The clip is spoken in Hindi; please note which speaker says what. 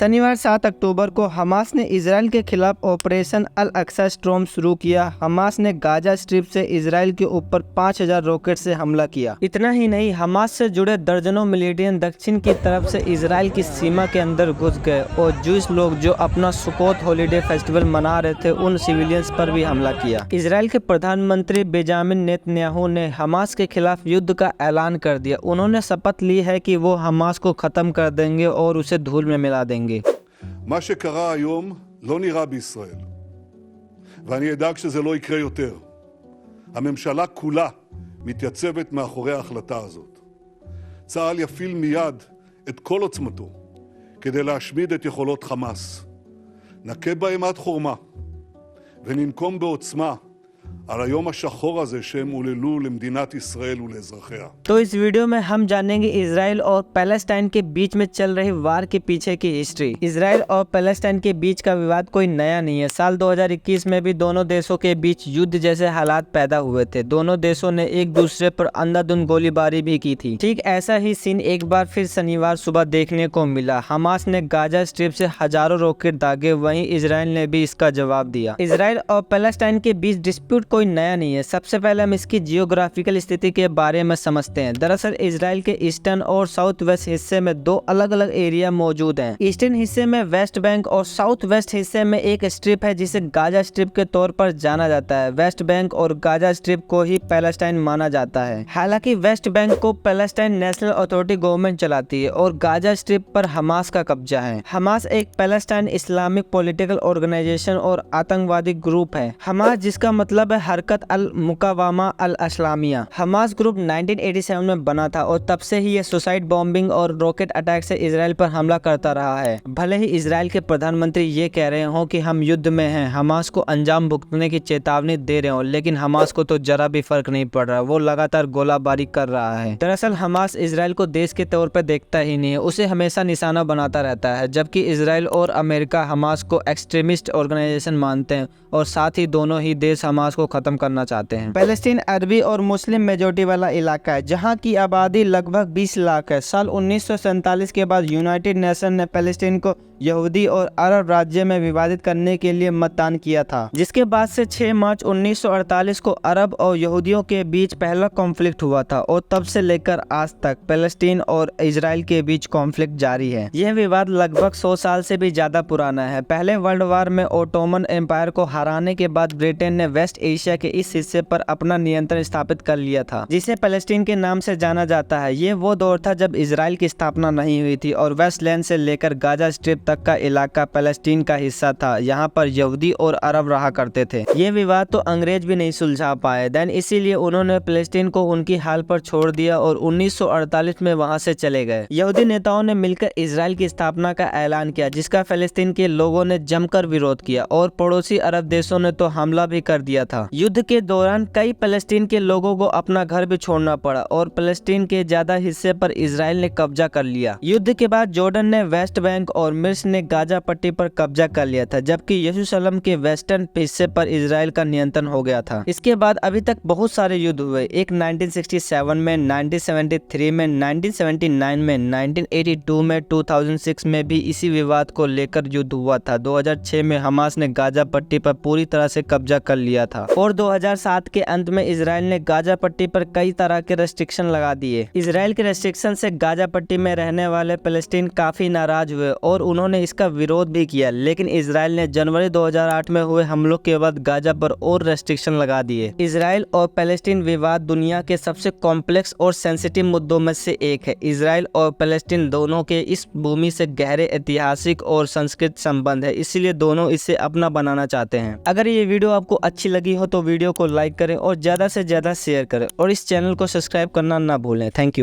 Speaker 1: शनिवार 7 अक्टूबर को हमास ने इजराइल के खिलाफ ऑपरेशन अल अक्सा स्टॉर्म शुरू किया। हमास ने गाजा स्ट्रिप से इजराइल के ऊपर 5000 रॉकेट से हमला किया। इतना ही नहीं, हमास से जुड़े दर्जनों मिलिटेंट दक्षिण की तरफ से इजराइल की सीमा के अंदर घुस गए और जूस लोग जो अपना सुकोत हॉलीडे फेस्टिवल मना रहे थे उन सिविलियंस पर भी हमला किया। इजराइल के प्रधानमंत्री बेंजामिन नेतन्याहू ने हमास के खिलाफ युद्ध का ऐलान कर दिया। उन्होंने शपथ ली है कि वो हमास को खत्म कर देंगे और उसे धूल में मिला देंगे।
Speaker 2: מה שקרה היום לא נראה בישראל, ואני אדאג שזה לא יקרה יותר. הממשלה כולה מתייצבת מאחורי ההחלטה הזאת. צה"ל יפעיל מיד את כל עוצמתו כדי להשמיד את יכולות חמאס. נכה בהם עד חורמה וננקום בעוצמה על היום השחור הזה שהם עוללו למדינת ישראל ולאזרחיה।
Speaker 1: तो इस वीडियो में हम जानेंगे इजराइल और पैलेस्टाइन के बीच में चल रही वार के पीछे की हिस्ट्री। इजराइल और पैलेस्टाइन के बीच का विवाद कोई नया नहीं है। साल 2021 में भी दोनों देशों के बीच युद्ध जैसे हालात पैदा हुए थे। दोनों देशों ने एक दूसरे पर अंधाधुंध गोलीबारी भी की थी। ठीक ऐसा ही सीन एक बार फिर शनिवार सुबह देखने को मिला। हमास ने गाजा स्ट्रिप से हजारों रॉकेट दागे, वहीं इजराइल ने भी इसका जवाब दिया। इजराइल और पैलेस्टाइन के बीच डिस्प्यूट कोई नया नहीं है। सबसे पहले हम इसकी जियोग्राफिकल स्थिति के बारे में समझते हैं। दरअसल इजराइल के ईस्टर्न और साउथ वेस्ट हिस्से में दो अलग अलग एरिया मौजूद हैं। ईस्टर्न हिस्से में वेस्ट बैंक और साउथ वेस्ट हिस्से में एक स्ट्रिप है जिसे गाजा स्ट्रिप के तौर पर जाना जाता है। वेस्ट बैंक और गाजा स्ट्रिप को ही पैलेस्टाइन माना जाता है। हालांकि वेस्ट बैंक को पैलेस्टाइन नेशनल अथॉरिटी गवर्नमेंट चलाती है और गाजा स्ट्रिप पर हमास का कब्जा है। हमास एक पैलेस्टाइन इस्लामिक पॉलिटिकल ऑर्गेनाइजेशन और आतंकवादी ग्रुप है। हमास जिसका मतलब है हरकत अल मुकावामा अल इस्लामिया। हमास ग्रुप 1987 में बना था और तब से ही ये सुसाइड बॉम्बिंग और रॉकेट अटैक से इजराइल पर हमला करता रहा है। भले ही इजराइल के प्रधानमंत्री ये कह रहे हो कि हम युद्ध में हैं, हमास को अंजाम भुगतने की चेतावनी दे रहे हो, लेकिन हमास को तो जरा भी फर्क नहीं पड़ रहा। वो लगातार गोलाबारी कर रहा है। दरअसल हमास इजराइल को देश के तौर पर देखता ही नहीं है, उसे हमेशा निशाना बनाता रहता है। जबकि इजराइल और अमेरिका हमास को एक्सट्रीमिस्ट ऑर्गेनाइजेशन मानते हैं और साथ ही दोनों ही देश हमास को खत्म करना चाहते हैं। पैलेस्टीन अरबी और मुस्लिम मेजॉरिटी वाला इलाका है जहां की आबादी लगभग 20 लाख है। साल 1947 के बाद यूनाइटेड नेशन ने पैलेस्टीन को यहूदी और अरब राज्य में विभाजित करने के लिए मतदान किया था, जिसके बाद से 6 मार्च 1948 को अरब और यहूदियों के बीच पहला कॉन्फ्लिक्ट हुआ था और तब से लेकर आज तक पैलेस्टीन और इजराइल के बीच कॉन्फ्लिक्ट जारी है। यह विवाद लगभग 100 साल से भी ज्यादा पुराना है। पहले वर्ल्ड वार में ओटोमन एम्पायर को हराने के बाद ब्रिटेन ने वेस्ट एशिया के इस हिस्से पर अपना नियंत्रण स्थापित कर लिया था, जिसे पैलेस्टीन के नाम से जाना जाता है। ये वो दौर था जब इजराइल की स्थापना नहीं हुई थी और वेस्ट लैंड से लेकर गाजा स्ट्रिप तक का इलाका पैलेस्टीन का हिस्सा था। यहाँ पर यहूदी और अरब रहा करते थे। ये विवाद तो अंग्रेज भी नहीं सुलझा पाए। देन इसीलिए उन्होंने पैलेस्टीन को उनकी हाल पर छोड़ दिया और 1948 में वहाँ से चले गए। यहूदी नेताओं ने मिलकर इजराइल की स्थापना का ऐलान किया, जिसका पैलेस्टीन के लोगों ने जमकर विरोध किया और पड़ोसी अरब देशों ने तो हमला भी कर दिया था। युद्ध के दौरान कई पैलेस्टीन के लोगों को अपना घर भी छोड़ना पड़ा और पैलेस्टीन के ज्यादा हिस्से पर इजराइल ने कब्जा कर लिया। युद्ध के बाद जॉर्डन ने वेस्ट बैंक और मिस्र ने गाजा पट्टी पर कब्जा कर लिया था, जबकि यरूशलेम के वेस्टर्न हिस्से पर इजराइल का नियंत्रण हो गया था। इसके बाद अभी तक बहुत सारे युद्ध हुए। एक 1967 में, 1973 में, 1979 में, 1982 में, 2006 में भी इसी विवाद को लेकर युद्ध हुआ था। 2006 में हमास ने गाजा पट्टी पर पूरी तरह से कब्जा कर लिया था और 2007 के अंत में इजराइल ने गाजा पट्टी पर कई तरह के रेस्ट्रिक्शन लगा दिए। इजराइल के रेस्ट्रिक्शन से गाजा पट्टी में रहने वाले पैलेस्टीन काफी नाराज हुए और उन्होंने इसका विरोध भी किया, लेकिन इजराइल ने जनवरी 2008 में हुए हमलों के बाद गाजा पर और रेस्ट्रिक्शन लगा दिए। इजराइल और पैलेस्टीन विवाद दुनिया के सबसे कॉम्प्लेक्स और सेंसिटिव मुद्दों में से एक है। इजराइल और पैलेस्टीन दोनों के इस भूमि से गहरे ऐतिहासिक और सांस्कृतिक संबंध है, इसीलिए दोनों इसे अपना बनाना चाहते हैं। अगर ये वीडियो आपको अच्छी लगी हो तो वीडियो को लाइक करें और ज्यादा से ज्यादा शेयर करें और इस चैनल को सब्सक्राइब करना ना भूलें। Thank you.